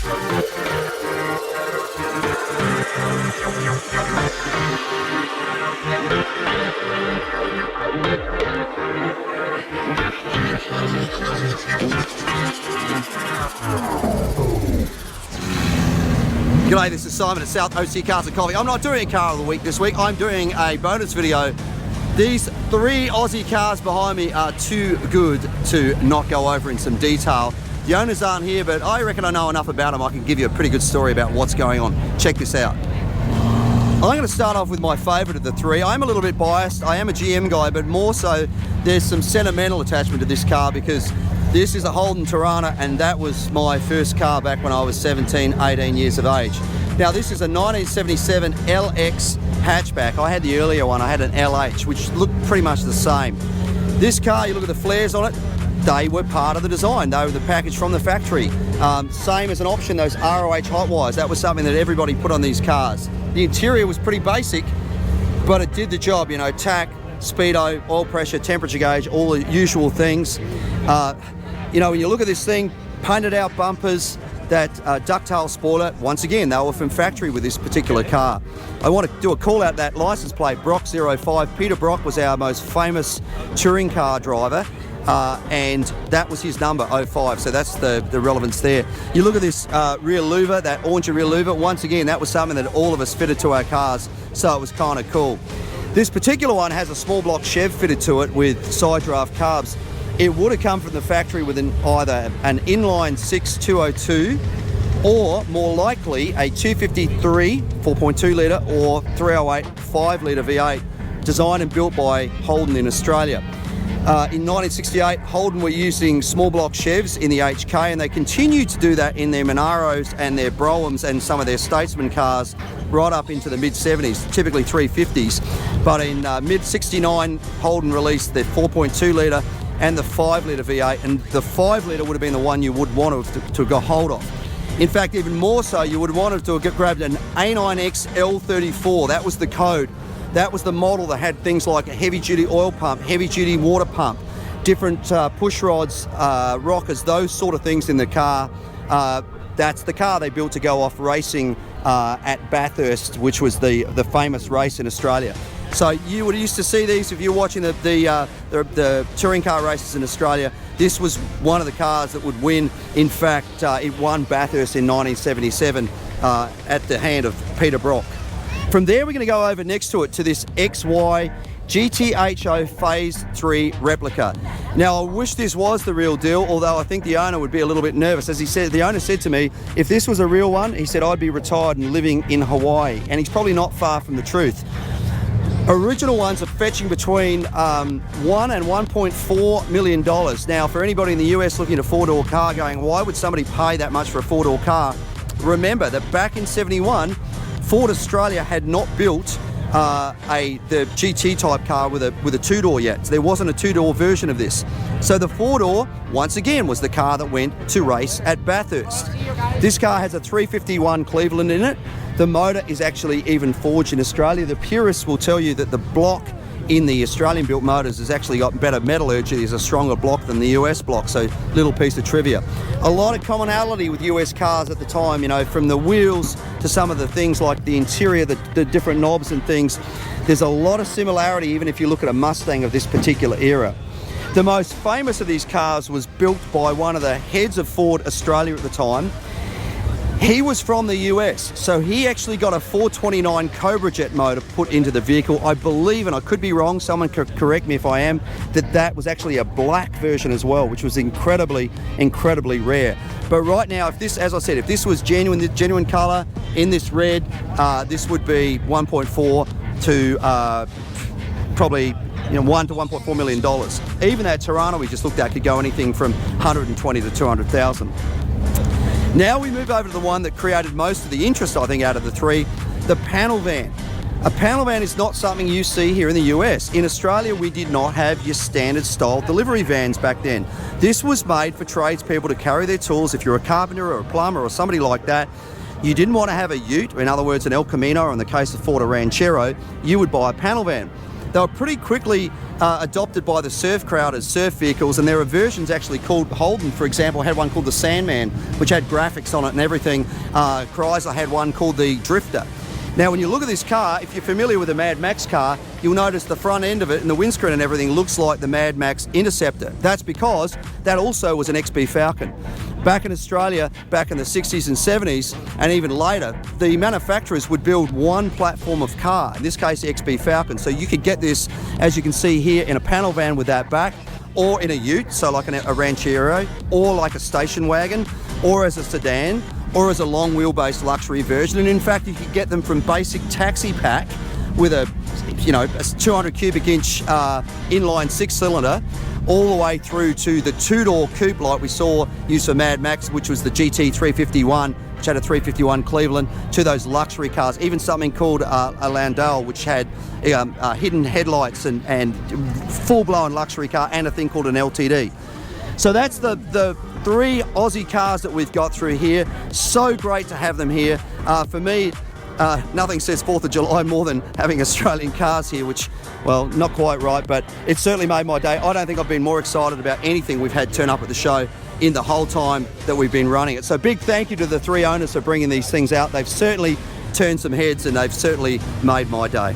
G'day, this is Simon at South OC Cars and Coffee. I'm not doing a car of the week this week, I'm doing a bonus video. These three Aussie cars behind me are too good to not go over in some detail. The owners aren't here, but I reckon I know enough about them I can give you a pretty good story about what's going on. Check this out. I'm going to start off with my favourite of the three. I'm a little bit biased, I am a GM guy, but more so there's some sentimental attachment to this car because this is a Holden Tirana and that was my first car back when I was 17, 18 years of age. Now this is a 1977 LX hatchback. I had the earlier one, I had an LH, which looked pretty much the same. This car, you look at the flares on it, they were part of the design. They were the package from the factory. Same as an option, those ROH hot wires. That was something that everybody put on these cars. The interior was pretty basic, but it did the job, you know, tack, speedo, oil pressure, temperature gauge, all the usual things. You know, when you look at this thing, painted out bumpers, that ducktail spoiler, once again, they were from factory with this particular car. I want to do a call out that license plate, Brock 05. Peter Brock was our most famous touring car driver, and that was his number, 05, so that's the relevance there. You look at this rear louver, that orange rear louver, once again, that was something that all of us fitted to our cars, so it was kind of cool. This particular one has a small block Chev fitted to it with side draft carbs. It would have come from the factory with either an inline 6 202 or more likely a 253 4.2 litre or 308 5 litre V8 designed and built by Holden in Australia. In 1968, Holden were using small block Chevs in the HK and they continued to do that in their Monaros and their Broughams and some of their Statesman cars right up into the mid-70s, typically 350s. But in mid-69, Holden released their 4.2 litre and the 5 litre V8, and the 5 litre would have been the one you would want to get hold of. In fact, even more so, you would have wanted to have grabbed an A9X L34. That was the code. That was the model that had things like a heavy-duty oil pump, heavy-duty water pump, different push rods, rockers, those sort of things in the car. That's the car they built to go off racing at Bathurst, which was the famous race in Australia. So you would used to see these if you're watching the touring car races in Australia. This was one of the cars that would win. In fact, it won Bathurst in 1977 at the hand of Peter Brock. From there, we're going to go over next to it to this XY GTHO Phase 3 replica. Now, I wish this was the real deal, although I think the owner would be a little bit nervous. As he said, the owner said to me, if this was a real one, he said, I'd be retired and living in Hawaii. And he's probably not far from the truth. Original ones are fetching between $1 and $1.4 million. Now, for anybody in the US looking at a four-door car going, why would somebody pay that much for a four-door car? Remember that back in 71, Ford Australia had not built the GT type car with a two-door yet. So there wasn't a two-door version of this. So the four-door, once again, was the car that went to race at Bathurst. This car has a 351 Cleveland in it. The motor is actually even forged in Australia. The purists will tell you that the block in the Australian-built motors has actually got better metallurgy. There's a stronger block than the US block, so little piece of trivia. A lot of commonality with US cars at the time, you know, from the wheels to some of the things like the interior, the different knobs and things. There's a lot of similarity even if you look at a Mustang of this particular era. The most famous of these cars was built by one of the heads of Ford Australia at the time. He was from the US, so he actually got a 429 Cobra Jet motor put into the vehicle. I believe, and I could be wrong, someone could correct me if I am, that was actually a black version as well, which was incredibly, incredibly rare. But right now, if this, as I said, if this was genuine colour in this red, this would be 1.4 to probably $1 to $1.4 million. Even that Tirana we just looked at could go anything from 120 to 200,000. Now we move over to the one that created most of the interest, I think, out of the three, the panel van. A panel van is not something you see here in the US. In Australia, we did not have your standard style delivery vans back then. This was made for tradespeople to carry their tools. If you're a carpenter or a plumber or somebody like that, you didn't want to have a ute, in other words, an El Camino, or in the case of Ford, a Ranchero, you would buy a panel van. They were pretty quickly adopted by the surf crowd as surf vehicles, and there are versions actually called Holden, for example, had one called the Sandman, which had graphics on it and everything. Chrysler had one called the Drifter. Now, when you look at this car, if you're familiar with a Mad Max car, you'll notice the front end of it and the windscreen and everything looks like the Mad Max Interceptor. That's because that also was an XB Falcon. Back in Australia, back in the 60s and 70s, and even later, the manufacturers would build one platform of car, in this case, the XB Falcon. So you could get this, as you can see here, in a panel van with that back, or in a ute, so like a Ranchero, or like a station wagon, or as a sedan, or as a long wheelbase luxury version. And in fact, you could get them from basic taxi pack with a 200 cubic inch inline 6-cylinder, all the way through to the two-door coupe like we saw used for Mad Max, which was the GT 351, which had a 351 Cleveland, to those luxury cars, even something called a Landau, which had hidden headlights and full-blown luxury car, and a thing called an LTD. So that's the 3 Aussie cars that we've got through here. So great to have them here. For me, nothing says 4th of July more than having Australian cars here, which, well, not quite right, but it certainly made my day. I don't think I've been more excited about anything we've had turn up at the show in the whole time that we've been running it. So big thank you to the 3 owners for bringing these things out. They've certainly turned some heads and they've certainly made my day.